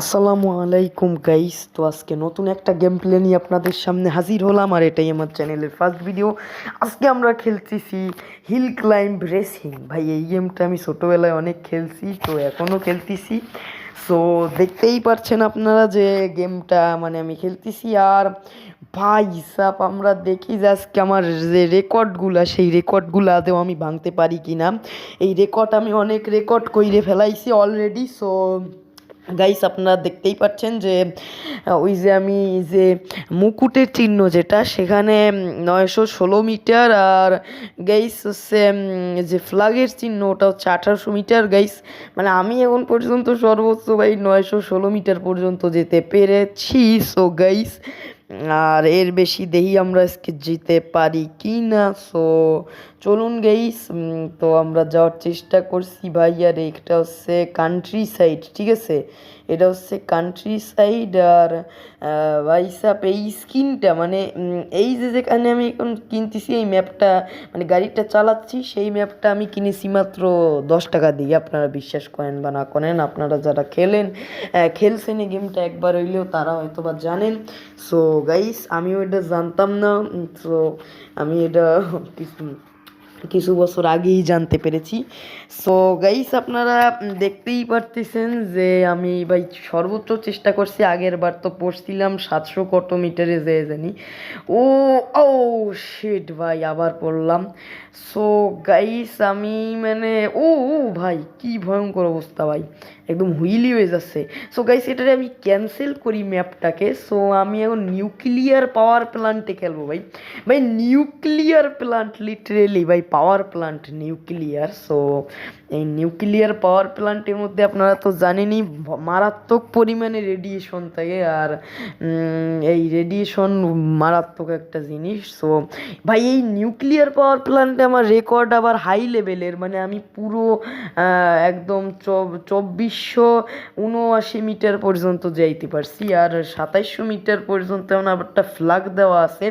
আসসালামু আলাইকুম গাইস। তো আজকে নতুন একটা গেম প্লে নিয়ে আপনাদের সামনে হাজির হলাম, আর এটাই আমার চ্যানেলের ফার্স্ট ভিডিও। আজকে আমরা খেলতেছি হিল ক্লাইম্ব রেসিং। ভাই এই গেমটা আমি ছোটোবেলায় অনেক খেলছি, তো এখনও খেলতেছি। সো দেখতেই পারছেন আপনারা যে গেমটা মানে আমি খেলতেছি। আর ভাই সাপ আমরা দেখি যে আজকে আমার যে রেকর্ডগুলা, সেই রেকর্ডগুলো আদেও আমি ভাঙতে পারি কি না। এই রেকর্ড আমি অনেক রেকর্ড কইরে ফেলাইছি অলরেডি। সো গাইস আপনারা দেখতেই পাচ্ছেন যে ওই যে আমি যে মুকুটের চিহ্ন যেটা, সেখানে 916 মিটার। আর গাইস হচ্ছে যে ফ্ল্যাগের চিহ্ন ওটা হচ্ছে 1800 মিটার। গাইস মানে আমি এখন পর্যন্ত সর্বোচ্চ ভাই 916 মিটার পর্যন্ত যেতে পেরেছি। সো গাইস আর এর বেশি দেখি আমরা আজকে যেতে পারি কি না। সো চলুন গাইস, তো আমরা যাওয়ার চেষ্টা করছি ভাই। আর এটা হচ্ছে কান্ট্রি সাইড, ঠিক আছে, এটা হচ্ছে কান্ট্রি সাইড। আর ভাই সাপ এই স্কিনটা মানে এই যে যেখানে আমি এখন কিনতেছি এই ম্যাপটা, মানে গাড়িটা চালাচ্ছি, সেই ম্যাপটা আমি কিনেছি মাত্র 10 টাকা দিয়ে। আপনারা বিশ্বাস করেন বা না করেন, আপনারা যারা খেলছেন এই গেমটা একবার হইলেও তারা হয়তো বা জানেন। সো গাইস আমিও এটা জানতাম না। সো আমি এটা কিছু বছর আগেই জানতে পেরেছি। সো গাইস আপনারা দেখতেই পারতেছেন যে আমি ভাই সর্বোচ্চ চেষ্টা করছি। আগের বার তো পড়ছিলাম 700 কত মিটারে যে জানি। ও ও শিট ভাই, আবার পড়লাম। সো গাইস আমি মানে ও ও ভাই কি ভয়ঙ্কর অবস্থা ভাই, একদম হুইলি হয়ে যাচ্ছে। সো গাইস এটারে আমি ক্যান্সেল করি ম্যাপটাকে। সো আমি এখন নিউক্লিয়ার পাওয়ার প্ল্যান্টে খেলবো ভাই। ভাই নিউক্লিয়ার প্ল্যান্ট লিটারেলি ভাই, পাওয়ার প্ল্যান্ট নিউক্লিয়ার। সো এই নিউক্লিয়ার পাওয়ার প্ল্যান্টের মধ্যে আপনারা তো জানেনই মারাত্মক পরিমাণে রেডিয়েশন থাকে। আর এই রেডিয়েশন মারাত্মক একটা জিনিস। সো ভাই এই নিউক্লিয়ার পাওয়ার প্ল্যান্টে আমার রেকর্ড আবার হাই লেভেলের, মানে আমি পুরো একদম 2479 মিটার পর্যন্ত যাইতে পারছি। আর 2700 মিটার পর্যন্ত এমন আবার একটা ফ্ল্যাগ দেওয়া আছে।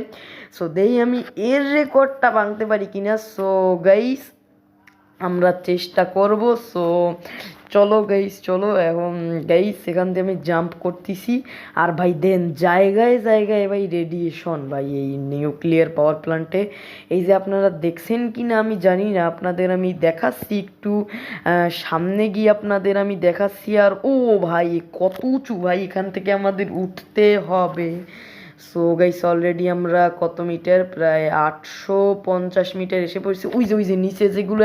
সো দেই আমি এর রেকর্ডটা ভাঙতে পারি কিনা। সো গাইস আমরা চেষ্টা করব। সো চলো গাইস চলো এখন। গাইস সেখান থেকে আমি জাম্প করতেছি। আর ভাই দেন জায়গায় জায়গায় ভাই রেডিয়েশন ভাই এই নিউক্লিয়ার পাওয়ার প্ল্যান্টে। এই যে আপনারা দেখছেন কি না আমি জানি না, আপনাদের আমি দেখাচ্ছি একটু সামনে গিয়ে আপনাদের আমি দেখাচ্ছি। আর ও ভাই কত উঁচু ভাই, এখান থেকে আমাদের উঠতে হবে। সো গাইস অলরেডি আমরা কত মিটার, প্রায় 850 মিটার এসে পড়ছি। ওই যে নিচে যেগুলো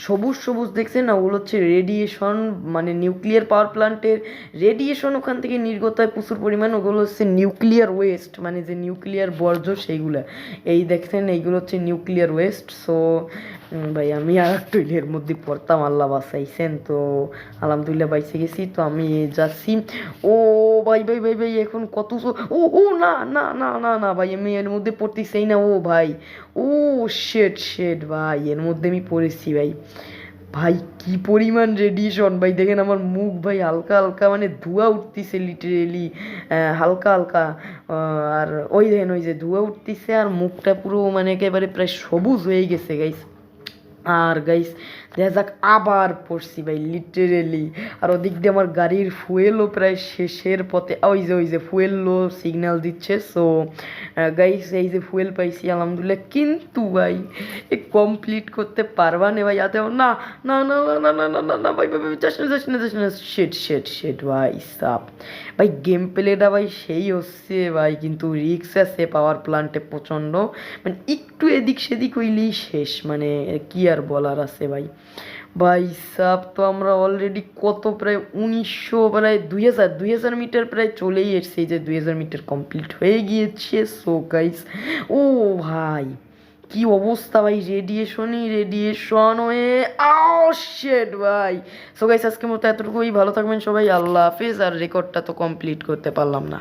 সবুজ সবুজ দেখছেন না, ওগুলো হচ্ছে রেডিয়েশন, মানে নিউক্লিয়ার পাওয়ার প্ল্যান্টের রেডিয়েশন ওখান থেকে নির্গত হয় প্রচুর পরিমাণ। ওগুলো হচ্ছে নিউক্লিয়ার ওয়েস্ট, মানে যে নিউক্লিয়ার বর্জ্য সেইগুলো। এই দেখছেন এইগুলো হচ্ছে নিউক্লিয়ার ওয়েস্ট। সো ভাই আমি আর একটু এর মধ্যে পড়তাম, আল্লাহ বাঁচাইছেন। তো আলহামদুলিল্লাহ বাইসে গেছি। তো আমি যাচ্ছি। ও ভাই ভাই ভাই ভাই এখন কত ও ও না না না না না ভাই, আমি এর মধ্যে পড়তেছি না। ও ভাই ও শেট শেট ভাই, এর মধ্যে আমি পড়েছি ভাই। ভাই কি পরিমাণ রেডিয়েশন ভাই, দেখেন আমার মুখ ভাই হালকা হালকা মানে ধোঁয়া উঠতেছে লিটারেলি, হালকা হালকা। আর ওই দেখেন ওই যে ধোঁয়া উঠতেছে, আর মুখটা পুরো মানে একেবারে প্রায় সবুজ হয়ে গেছে গাইস। আর গাইস দেখা যাক, আবার পড়ছি ভাই লিটারেলি। আর ওদিক দিয়ে আমার গাড়ির ফুয়েলও প্রায় শেষের পথে। ওই যে ফুয়েলও সিগন্যাল দিচ্ছে। সো গাইস এই যে ফুয়েল পাইছি আলহামদুলিল্লাহ, কিন্তু ভাই এ কমপ্লিট করতে পারবা না ভাই। যাতে না না না না না না না না না ভাই ভাই যাস না যাস না যাস না। শেট শেট শেট ভাই সাপ ভাই, গেম প্লেটা ভাই সেই হচ্ছে ভাই, কিন্তু রিক্স আছে পাওয়ার প্ল্যান্টে প্রচণ্ড। মানে একটু এদিক সেদিক হইলেই শেষ, মানে কি আর বলার আছে ভাই। ভাই সাব তো আমরা অলরেডি কত প্রায় 1900 প্রায় 2000 মিটার প্রায় চলেই এসেছি, যে 2000 মিটার কমপ্লিট হয়ে গিয়েছে। সো গাইস ও ভাই কি অবস্থা ভাই, রেডিয়েশনই রেডিয়েশন হয়ে আও শিট ভাই। সো গাইস আজকের মতো এতটুকুই, ভালো থাকবেন সবাই, আল্লাহ হাফেজ। আর রেকর্ডটা তো কমপ্লিট করতে পারলাম না।